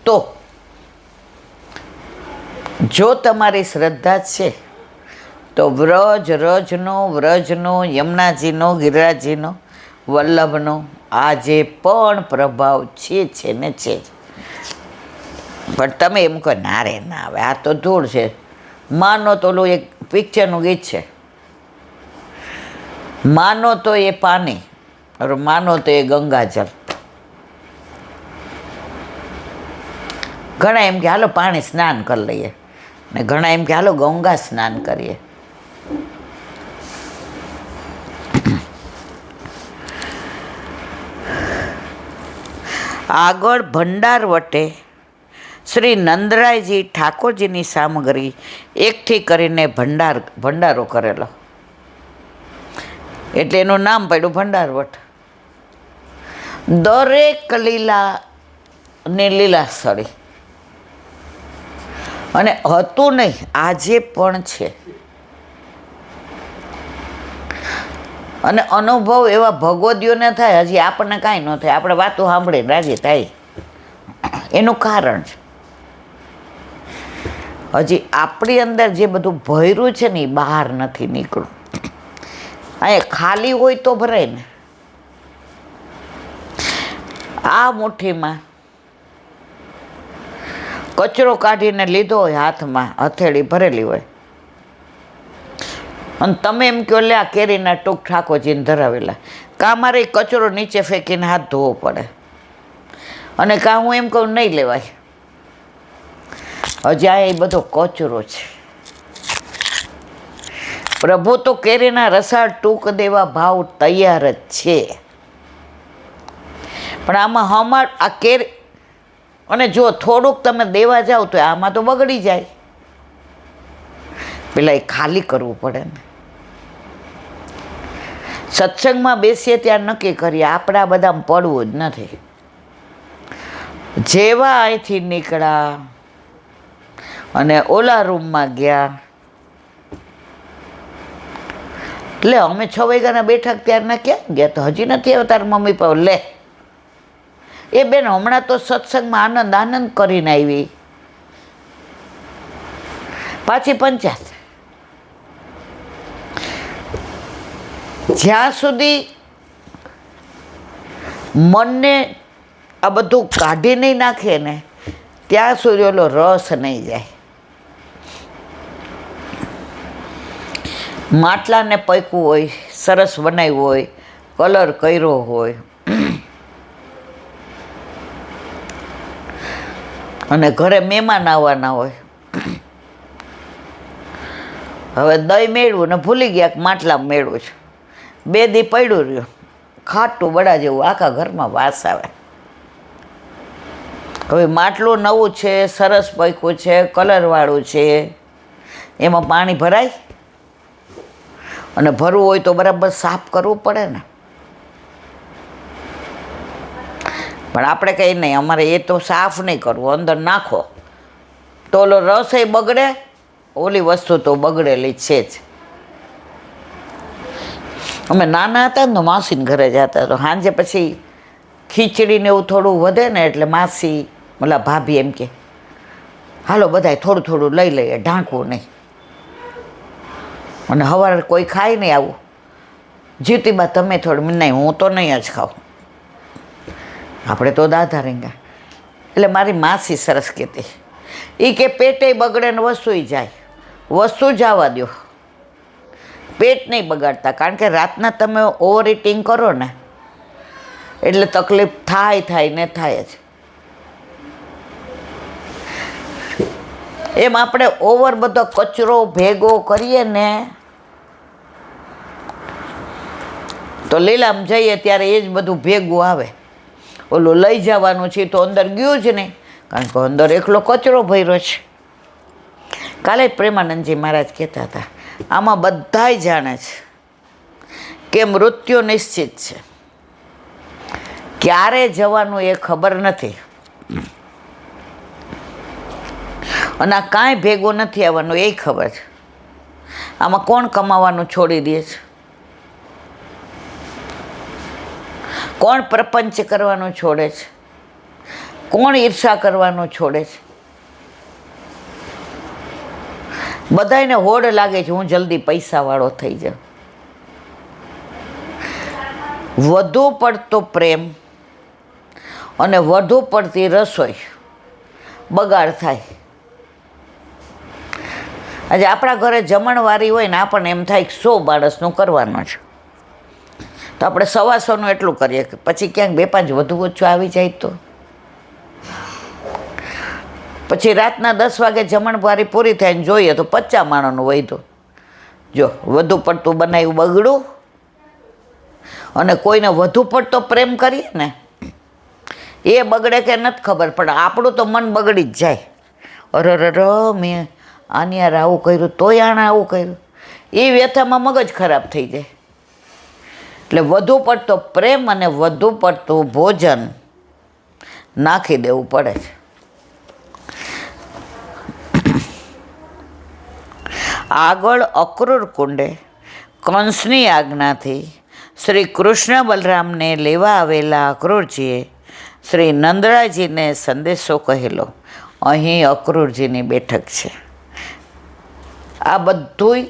તો જો તમારી શ્રદ્ધા છે તો વ્રજનો યમુનાજીનો ગિરિરાજજીનો વલ્લભનો આજે પણ પ્રભાવ છે ને છે જ. પણ તમે એમ કહો ના રે ના, હવે આ તો ધૂળ છે. માનો તો ઓલું એક પિક્ચરનું ગીત છે, માનો તો એ પાણી, માનો તો એ ગંગાજળ. ઘણા એમ કે હાલો પાણી સ્નાન કરી લઈએ, ને ઘણા એમ કે હાલો ગંગા સ્નાન કરીએ. આગળ ભંડારવટે શ્રી નંદરાયજી ઠાકોરજીની સામગ્રી એકઠી કરીને ભંડારો કરેલો, એટલે એનું નામ પડ્યું ભંડારવટ. દરેક લીલા ને લીલાસળી, અને હતું નહીં, આજે પણ છે. અને અનુભવ એવા ભગવદીઓને થાય, હજી આપણને કાંઈ ન થાય. આપણે વાતો સાંભળીને રાજી થાય. એનું કારણ છે હજી આપણી અંદર જે બધું ભર્યું છે ને એ બહાર નથી નીકળ્યું. અહીંયા ખાલી હોય તો ભરાય ને. આ મુઠ્ઠીમાં કચરો કાઢીને લીધો હોય, હાથમાં હથેળી ભરેલી હોય, અને તમે એમ કહો લે આ કેરીના ટૂંક ઠાકોરજીને ધરાવેલા, કાં મારે કચરો નીચે ફેંકીને હાથ ધોવો પડે, અને કાં હું એમ કહું નહીં લેવાય. હજી આ એ બધો કચરો છે. પ્રભુ તો કેરીના રસાળ ટૂંક દેવા ભાવ તૈયાર જ છે. પણ આમાં આ કેરી, અને જો થોડુંક તમે દેવા જાઓ તો આમાં તો બગડી જાય. પેલા એ ખાલી કરવું પડે ને. સત્સંગમાં બેસીએ ત્યાં નક્કી કરીએ આપણા બધા પડવું જ નથી. જેવા અહીંથી નીકળ્યા અને ઓલા રૂમમાં ગયા, લે અમે 6 વાગ્યાના બેઠક ત્યારના ક્યાં ગયા, તો હજી નથી આવ્યો તાર મમ્મી પપ્પા. લે એ બેન હમણાં તો સત્સંગમાં આનંદ કરીને આવી, પાછી પંચાયત. જ્યાં સુધી મનને આ બધું કાઢી નહીં નાખે ને ત્યાં સુધી ઓલો રસ નહીં જાય. માટલાને પૈકવું હોય, સરસ બનાવ્યું હોય, કલર કર્યો હોય, અને ઘરે મહેમાન આવવાના હોય. હવે દહીં મેળવું ને ભૂલી ગયા માટલા મેળવું છે. 2 દી પડ્યું રહ્યું, ખાટું બડા જેવું, આખા ઘરમાં વાસ આવે. હવે માટલું નવું છે, સરસ પૈકું છે, કલરવાળું છે, એમાં પાણી ભરાય, અને ભરવું હોય તો બરાબર સાફ કરવું પડે ને. પણ આપણે કંઈ નહીં, અમારે એ તો સાફ નહીં કરવું, અંદર નાખો તો ઓલો રસોઈ બગડે, ઓલી વસ્તુ તો બગડેલી છે જ. અમે નાના હતા ને તો માસીને ઘરે જતા, તો સાંજે પછી ખીચડીને એવું થોડું વધે ને એટલે માસી ઓલા ભાભી એમ કે હાલો બધાય થોડું થોડું લઈ લઈએ, ઢાંકવું નહીં. અને સવારે કોઈ ખાય નહીં આવું, જીતીબા તમે થોડું, નહીં હું તો નહીં જ ખાઉં, આપણે તો દાદા રેંગા. એટલે મારી માસી સરસ કહેતી, એ કે પેટે બગડે ને વસ્તુ જાય, વસ્તુ જવા દો, પેટ નહીં બગાડતા. કારણ કે રાતના તમે ઓવર ઇટિંગ કરો ને એટલે તકલીફ થાય ને થાય જ. એમ આપણે ઓવર બધો કચરો ભેગો કરીએ ને તો લીલામ જઈએ ત્યારે એ જ બધું ભેગું આવે. ઓલું લઈ જવાનું છે તો અંદર ગયું જ નહીં, કારણ કે અંદર એકલો કચરો ભર્યો છે. કાલે પ્રેમાનંદજી મહારાજ કહેતા હતા, આમાં બધાય જાણે છે કે મૃત્યુ નિશ્ચિત છે, ક્યારે જવાનું એ ખબર નથી, અને આ કાંઈ ભેગું નથી આવવાનું એ ખબર છે. આમાં કોણ કમાવાનું છોડી દે છે, કોણ પ્રપંચ કરવાનું છોડે છે, કોણ ઈર્ષા કરવાનું છોડે છે? બધાને હોડ લાગે છે હું જલ્દી પૈસાવાળો થઈ જાઉં. વધુ પડતો પ્રેમ અને વધુ પડતી રસોઈ બગાડ થાય. આજે આપણા ઘરે જમણવારી હોય ને આપણને એમ થાય કે 100 માણસનું કરવાનું છે, તો આપણે 125 એટલું કરીએ કે પછી ક્યાંક 2-5 વધુ ઓછું આવી જાય તો પછી રાતના 10 વાગે જમણવારી પૂરી થાય ને જોઈએ તો 50 માણસનું વધ્યું. જો વધુ પડતું બનાવ્યું બગડું, અને કોઈને વધુ પડતો પ્રેમ કરીએ ને એ બગડે કે નથી ખબર, પણ આપણું તો મન બગડી જ જાય. અરર મેં આની યાર આવું કર્યું તોય આણે આવું કર્યું, એ વ્યથામાં મગજ ખરાબ થઈ જાય. એટલે વધુ પડતો પ્રેમ અને વધુ પડતું ભોજન નાખી દેવું પડે છે. આગળ અક્રૂર કુંડે કંસની આજ્ઞાથી શ્રી કૃષ્ણ બલરામને લેવા આવેલા અક્રૂરજીએ શ્રી નંદરાજીને સંદેશો કહેલો. અહીં અક્રૂરજીની બેઠક છે. આ બધુંય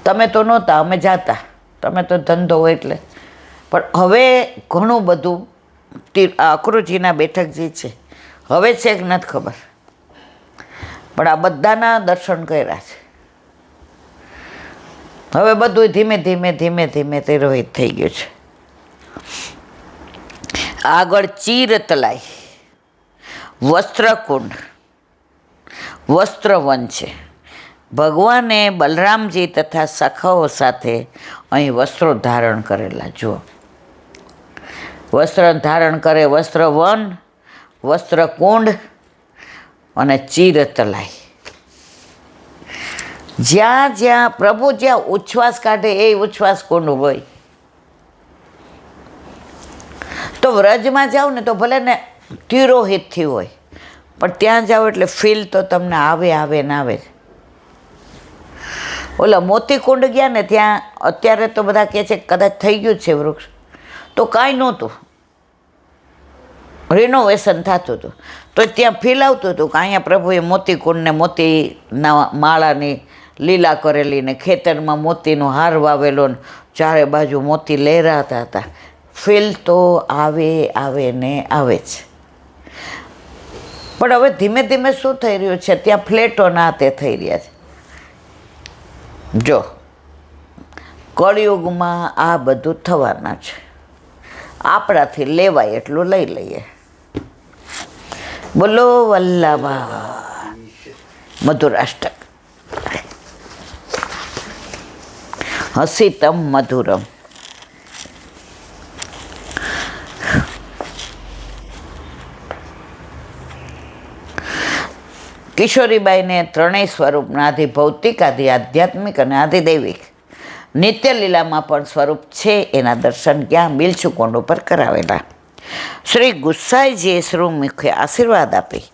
તમે તો નહોતા, અમે જાતા, તમે તો ધંધો હોય એટલે, પણ હવે ઘણું બધું અક્રૂરજીના બેઠક જે છે હવે છે કે નથી ખબર, પણ આ બધાના દર્શન કર્યા છે. હવે બધું ધીમે ધીમે ધીમે ધીમે તે રોહિત થઈ ગયું છે. આગળ ચીરતલાઈ, વસ્ત્રકુંડ, વસ્ત્રવન છે. ભગવાને બલરામજી તથા સખાઓ સાથે અહીં વસ્ત્રો ધારણ કરેલા. જુઓ, વસ્ત્ર ધારણ કરે, વસ્ત્રવન, વસ્ત્રકુંડ અને ચીરતલાઈ. જ્યાં જ્યાં પ્રભુ જ્યાં ઉચ્છ્વાસ કાઢે એ ઉચ્છ્વાસ કુંડ હોય. તો વ્રજમાં જાઓ ને તો ભલે ને તિરોહિતથી હોય, પણ ત્યાં જાઓ એટલે ફીલ તો તમને આવે ને આવે. ઓલા મોતીકુંડ ગયા ને ત્યાં અત્યારે તો બધા કહે છે કદાચ થઈ ગયું છે વૃક્ષ, તો કાંઈ નહોતું, રિનોવેશન થતું હતું, તો ત્યાં ફીલ આવતું હતું કે અહીંયા પ્રભુએ મોતીકુંડને મોતીના માળાની લીલા કરેલી ને ખેતરમાં મોતીનો હાર વાવેલો ને ચારે બાજુ મોતી લહેરાતા હતા. ફીલ તો આવે ને આવે છે. પણ હવે ધીમે ધીમે શું થઈ રહ્યું છે, ત્યાં ફ્લેટો ના તે થઈ રહ્યા છે. જો કળિયુગમાં આ બધું થવાના છે. આપણાથી લેવાય એટલું લઈ લઈએ. બોલો વલ્લભા મધુરાષ્ટક. હસીતમ મધુરમ. કિશોરીબાઈને ત્રણેય સ્વરૂપના આદિ ભૌતિક, આદિ આધ્યાત્મિક અને આદિ દૈવિક નિત્ય લીલામાં પણ સ્વરૂપ છે. એના દર્શન ક્યાં? બિલસુકુંડ ઉપર કરાવેલા. શ્રી ગુસાઈજીએ શ્રીમુખે આશીર્વાદ આપી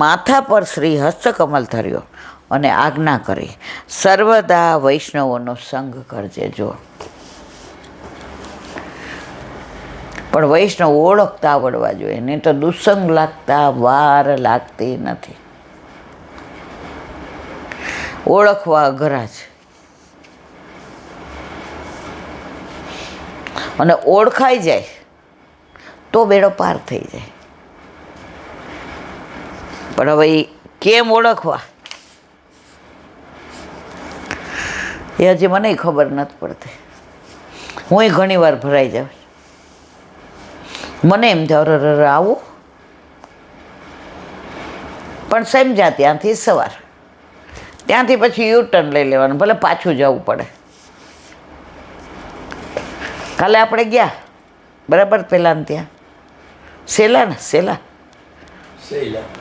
માથા પર શ્રી હસ્તકમલ ધર્યો અને આજ્ઞા કરી, સર્વદા વૈષ્ણવોનો સંગ કરજે. જો પણ વૈષ્ણવ ઓળખતા આવડવા જોઈએ, નહીં તો દુસંગ લાગતા વાર લાગતી નથી. ઓળખવા અઘરા છે, અને ઓળખાઈ જાય તો બેડો પાર થઈ જાય. પણ હવે કેમ ઓળખવા એ હજી મને ખબર નથી પડતી. હું ઘણી વાર ભરાઈ જાઉં, મને એમ થાય આવું, પણ સમજ્યા ત્યાંથી સવાર, ત્યાંથી પછી યુટર્ન લઈ લેવાનું, ભલે પાછું જવું પડે. કાલે આપણે ગયા બરાબર પેલા ને ત્યાં સેલા ને સેલા,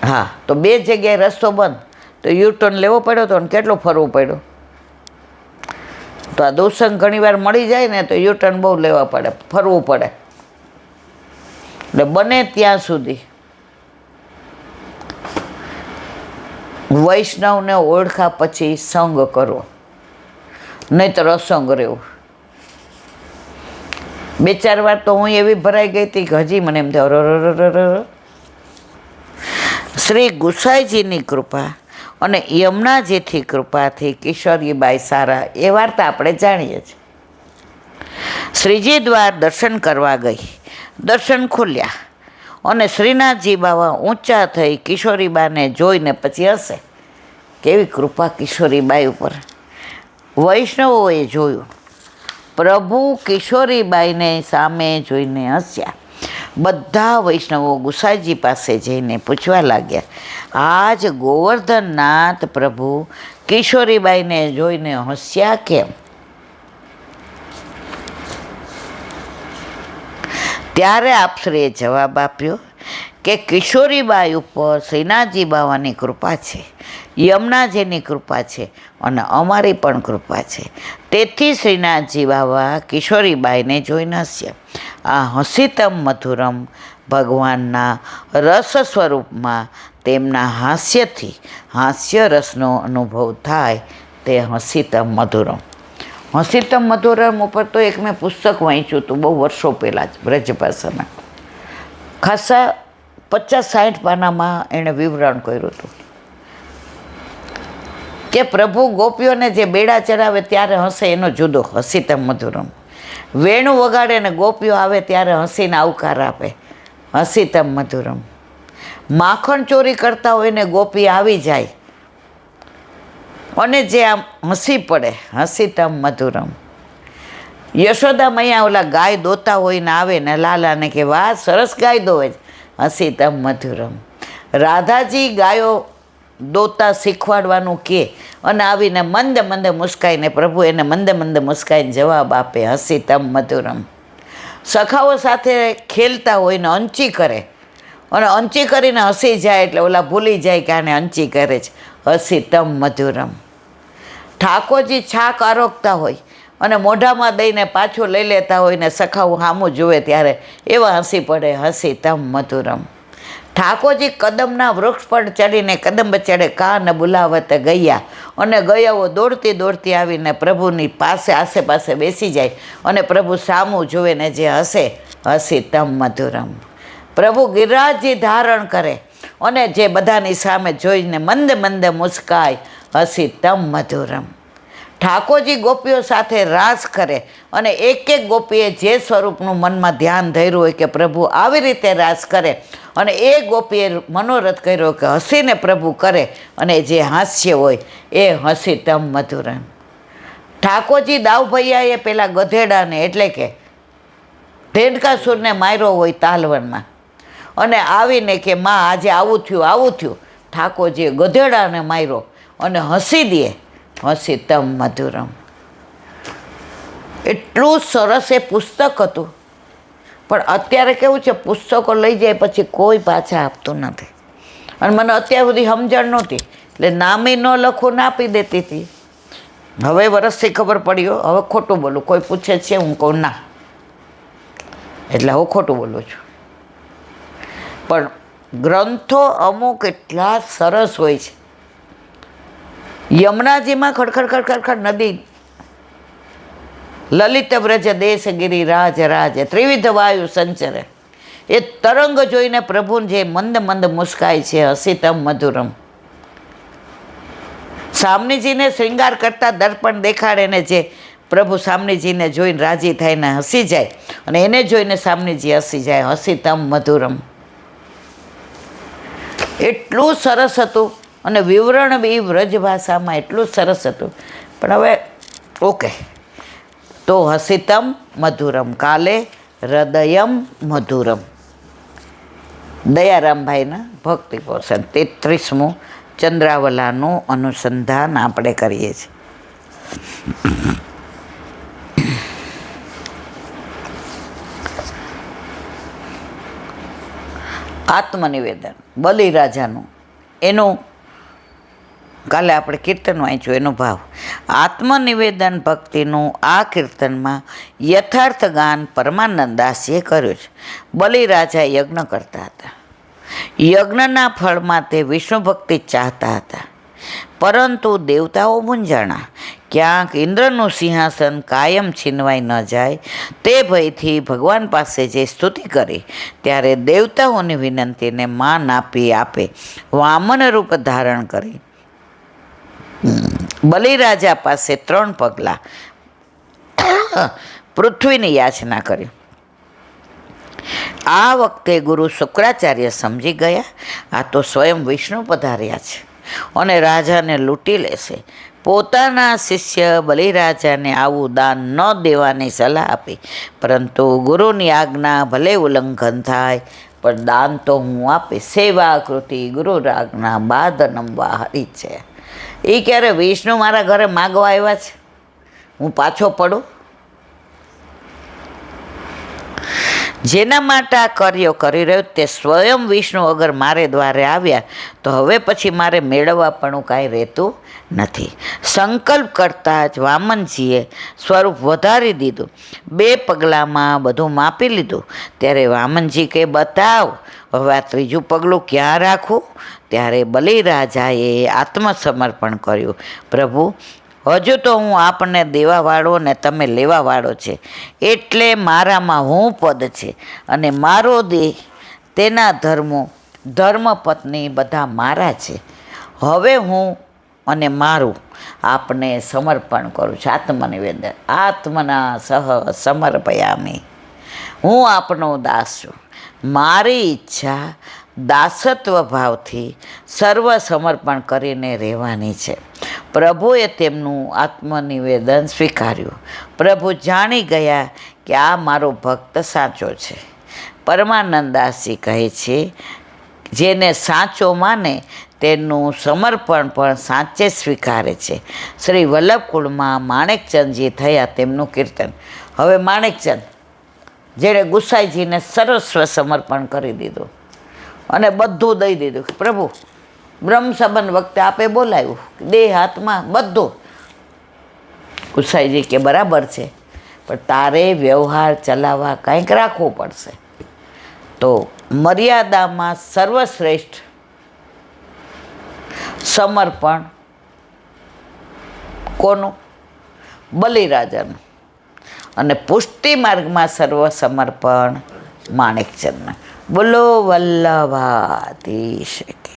હા, તો 2 જગ્યાએ રસ્તો બંધ, તો યુટર્ન લેવો પડ્યો તો ને કેટલું ફરવું પડ્યું. તો આ દુસંગ ઘણી વાર મળી જાય ને તો યુટર્ન બહુ લેવા પડે, ફરવું પડે. એટલે બને ત્યાં સુધી વૈષ્ણવને ઓળખા પછી સંગ કરવો, નહીંતર અસંગ રહેવું. 2-4 વાર તો હું એવી ભરાઈ ગઈ હતી કે હજી મને એમ થયું શ્રી ગુસાઈજીની કૃપા અને યમુનાજીથી કૃપાથી કિશોરીબાઈ સારા એ વાર્તા આપણે જાણીએ છીએ. શ્રીજી દ્વાર દર્શન કરવા ગઈ, દર્શન ખુલ્યા અને શ્રીનાથજી બાવા ઊંચા થઈ કિશોરીબાને જોઈને પછી હશે. કેવી કૃપા કિશોરીબાઈ ઉપર! વૈષ્ણવોએ જોયું, પ્રભુ કિશોરીબાઈને સામે જોઈને હસ્યા. બધા વૈષ્ણવો ગુસાઈજી પાસે જઈને પૂછવા લાગ્યા, આજ ગોવર્ધનનાથ પ્રભુ કિશોરીબાઈને જોઈને હસ્યા કેમ? ત્યારે આપશ્રીએ જવાબ આપ્યો કે કિશોરીબાઈ ઉપર શ્રીનાથજી બાવાની કૃપા છે, યમુનાજીની કૃપા છે અને અમારી પણ કૃપા છે. તેથી શ્રીનાથજી બાવા કિશોરીબાઈને જોઈને હસ્યા. આ હસીતમ મધુરમ ભગવાનના રસ સ્વરૂપમાં તેમના હાસ્યથી હાસ્ય રસનો અનુભવ થાય તે હસીતમ મધુરમ. હસીતમ મધુરમ ઉપર તો એક મેં પુસ્તક વાંચ્યું હતું બહુ વર્ષો પહેલાં જ, બ્રજભાષાના. ખાસા 50-60 પાનામાં એણે વિવરણ કર્યું હતું કે પ્રભુ ગોપીઓને જે બેડા ચડાવે ત્યારે હસે એનો જુદો, હસીતમ મધુરમ. વેણું વગાડે ને ગોપીઓ આવે ત્યારે હસીને આવકાર આપે, હસીતમ મધુરમ. માખણ ચોરી કરતા હોય ને ગોપી આવી જાય અને જે આમ હસી પડે, હસીતમ મધુરમ. યશોદા મૈયા ઓલા ગાય દોતા હોય ને આવે ને લાલાને કે વાહ સરસ ગાય દોવે, હસીતમ મધુરમ. રાધાજી ગાયો દોતા શીખવાડવાનું કે અને આવીને મંદ મંદ મુસ્કાઈને પ્રભુ એને મંદ મંદ મુસ્કાઈને જવાબ આપે, હસીતમ મધુરમ. સખાઓ સાથે ખેલતા હોય ને અંચી કરે અને અંચી કરીને હસી જાય એટલે ઓલા ભૂલી જાય કે આને અંચી કરે છે, હસીતમ મધુરમ. ઠાકોરજી છાક આરોગતા હોય અને મોઢામાં દઈને પાછું લઈ લેતા હોય ને સખાઓ સામું જુએ ત્યારે એવા હસી પડે, હસીતમ મધુરમ. ઠાકોરજી કદમના વૃક્ષ પર ચડીને કદમ ચડે કાન બોલાવત ગયા અને ગયાઓ દોડતી દોડતી આવીને પ્રભુની પાસે આસેપાસે બેસી જાય અને પ્રભુ સામું જુએ ને જે હસે, હસીતમ મધુરમ. પ્રભુ ગિરિરાજજી ધારણ કરે અને જે બધાની સામે જોઈને મંદ મંદ મુસ્કાય, હસીતમ મધુરમ. ઠાકોરજી ગોપીઓ સાથે રાસ કરે અને એક એક ગોપીએ જે સ્વરૂપનું મનમાં ધ્યાન ધર્યું હોય કે પ્રભુ આવી રીતે રાસ કરે અને એ ગોપીએ મનોરથ કર્યો કે હસીને પ્રભુ કરે અને જે હાસ્ય હોય એ હસીતમ મધુરમ. ઠાકોરજી દાવભૈયાએ પેલા ગધેડાને એટલે કે ધેડકાસુરને માર્યો હોય તાલવનમાં અને આવીને કે માં આજે આવું થયું આવું થયું, ઠાકોરજીએ ગધેડાને માર્યો અને હસી દે, હસીતમ મધુરમ. એટલું સરસ એ પુસ્તક હતું. પણ અત્યારે કેવું છે, પુસ્તકો લઈ જાય પછી કોઈ પાછા આપતું નથી. અને મને અત્યાર સુધી સમજણ નહોતી એટલે નામે ન લખું ના આપી દેતી હતી. હવે વરસથી ખબર પડ્યો, હવે ખોટું બોલું. કોઈ પૂછે છે હું કહું ના, એટલે હું ખોટું બોલું છું. પણ ગ્રંથો અમુક એટલા સરસ હોય છે. યમુનાજીમાં ખડખડ ખડખડ ખડ નદી, લલિત વ્રજ દેશ ગિરિરાજ રાજ ત્રિવિધ વાયુ સંચરે. એ તરંગ જોઈને પ્રભુને જે મંદ મંદ મુસ્કાય છે, હસીતમ મધુરમ. સામનીજીને શ્રૃંગાર કરતા દર્પણ દેખાડે ને જે પ્રભુ સામનીજીને જોઈને રાજી થઈને હસી જાય અને એને જોઈને સામનીજી હસી જાય, હસીતમ મધુરમ. એટલું સરસ હતું અને વિવરણ બી વ્રજ ભાષામાં એટલું સરસ હતું. પણ હવે ઓકે, તો હસીતમ મધુરમ. કાલે હૃદયમ મધુરમ. દયારામભાઈના ભક્તિ પોષણ 33મું ચંદ્રાવલાનું અનુસંધાન આપણે કરીએ છીએ. આત્મનિવેદન બલિરાજાનું, એનું કાલે આપણે કીર્તન વાંચ્યું એનો ભાવ. આત્મનિવેદન ભક્તિનું આ કીર્તનમાં યથાર્થ ગાન પરમાનંદાસીએ કર્યું છે. બલિરાજા યજ્ઞ કરતા હતા. યજ્ઞના ફળમાં તે વિષ્ણુ ભક્તિ ચાહતા હતા, પરંતુ દેવતાઓ મૂંઝાણા ક્યાંક ઇન્દ્રનું સિંહાસન કાયમ છીનવાઈ ન જાય તે ભયથી ભગવાન પાસે જે સ્તુતિ કરી ત્યારે દેવતાઓની વિનંતીને માન આપે વામન રૂપ ધારણ કરી બલિરાજા પાસે 3 પગલાં પૃથ્વીની યાચના કરી. આ વખતે ગુરુ શુક્રાચાર્ય સમજી ગયા આ તો સ્વયં વિષ્ણુ પધાર્યા છે અને રાજાને લૂંટી લેશે. પોતાના શિષ્ય બલિરાજાને આવું દાન ન દેવાની સલાહ આપી, પરંતુ ગુરુની આજ્ઞા ભલે ઉલ્લંઘન થાય પણ દાન તો હું આપીશ. સેવા કૃતિ ગુરુ આજ્ઞા બાદ નમવા હરી છે. એ ક્યારે વિષ્ણુ મારા ઘરે માગવા આવ્યા છે હું પાછો પડું? જેના માટે આ કાર્યો કરી રહ્યો તે સ્વયં વિષ્ણુ અગર મારે દ્વારે આવ્યા તો હવે પછી મારે મેળવવા પણ કાંઈ રહેતું નથી. સંકલ્પ કરતાં જ વામનજીએ સ્વરૂપ વધારી દીધું. 2 પગલામાં બધું માપી લીધું. ત્યારે વામનજી કે બતાવ હવે આ 3જું પગલું ક્યાં રાખવું? ત્યારે બલિરાજાએ આત્મસમર્પણ કર્યું. પ્રભુ, હજુ તો હું આપને દેવાવાળો ને તમે લેવાવાળો છે, એટલે મારામાં હું પદ છે અને મારો દેહ તેના ધર્મપત્ની બધા મારા છે. હવે હું અને મારું આપને સમર્પણ કરું છું. આત્મનિવેદન. આત્મના સહ સમર્પયામી. હું આપનો દાસ છું. મારી ઈચ્છા દાસત્વ ભાવથી સર્વ સમર્પણ કરીને રહેવાની છે. પ્રભુએ તેમનું આત્મનિવેદન સ્વીકાર્યું. પ્રભુ જાણી ગયા કે આ મારો ભક્ત સાચો છે. પરમાનંદાસજી કહે છે, જેને સાચો માને તેનું સમર્પણ પણ સાચે સ્વીકારે છે. શ્રી વલ્લભકુળમાં માણેકચંદજી થયા તેમનું કીર્તન. હવે માણેકચંદ જેણે ગુસાઈજીને સર્વસ્વ સમર્પણ કરી દીધું અને બધું દઈ દીધું. પ્રભુ, બ્રહ્મ સંબંધ વખતે આપે બોલાવ્યું, દેહ હાથમાં બધું. ગુસાઈજી કે બરાબર છે, પણ તારે વ્યવહાર ચલાવવા કંઈક રાખવું પડશે. તો મર્યાદામાં સર્વશ્રેષ્ઠ સમર્પણ કોનું? બલિરાજાનું. અને પુષ્ટિ માર્ગમાં સર્વ સમર્પણ માણેકચંદનું. બોલો વલ્લભાધીશ.